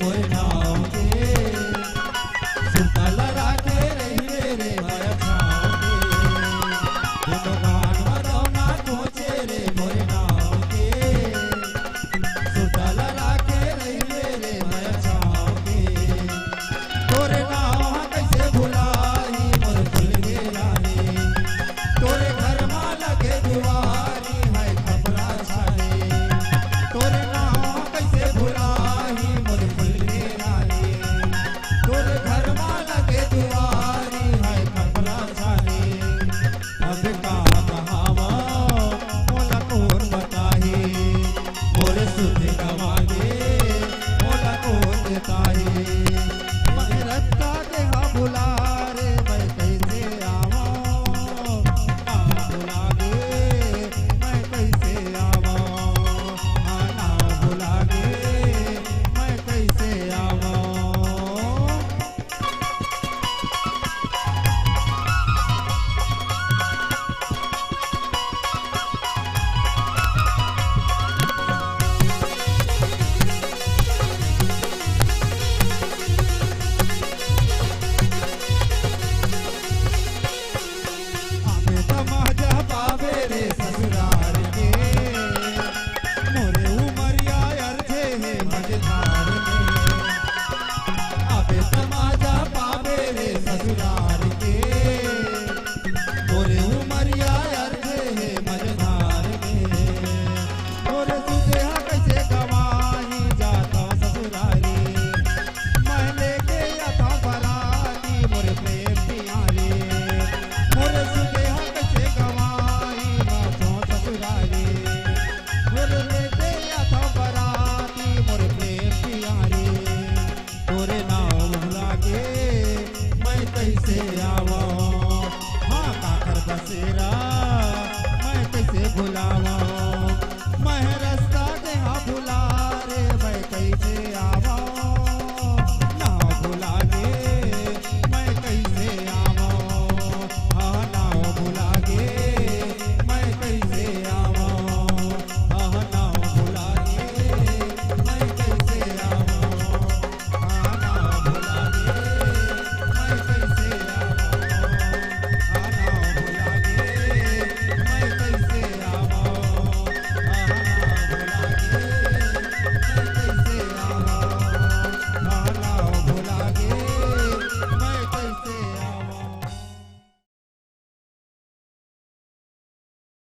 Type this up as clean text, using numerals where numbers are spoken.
मोर नाव के सुतल राखे रहिए रे मैं छाव के भगवान मरौना पहुँचे रे मोर नाव के सुतल राखे रहिए रे मैं छाव के तोरे नाव कैसे भुलाई मोर भूल गेला रे तोरे घर में लगे दुआरी है खपरा छाले तोरे नाव कैसे भुलाई मोर भूल गेला रे तोरे घर में लगे दुआरी है खपरा छाले अब का कहावा मोला कौन बताही मोरे सुध गवागे मोला कौन देताही मैं रत्ता के हा बुला रे मैं कैसे आवा बुला गे मैं कैसे आवा ना बुला गे मैं कैसे आवा आवे तमाजा पावे रे ससुराल के मोरे उमरिया अर्थे है मझधार में आवे तमाजा पावे रे ससुराल के मोरे उमरिया अर्थे है मझधार में मोरे सुदेहा कैसे गवाही जाता ससुरारी मैं लेके आता बराती मोरे प्रेम पियारे मोरे सुदेहा कैसे गवाही जाता ससुरारी मोरे लेके आता बराती मोरे प्रेम पियारे तोरे नाम लागे मैं कैसे आवा हाँ काकर बसेरा मैं कैसे भुलावा मैं रास्ता दे हाँ भुला रे मैं कैसे आवा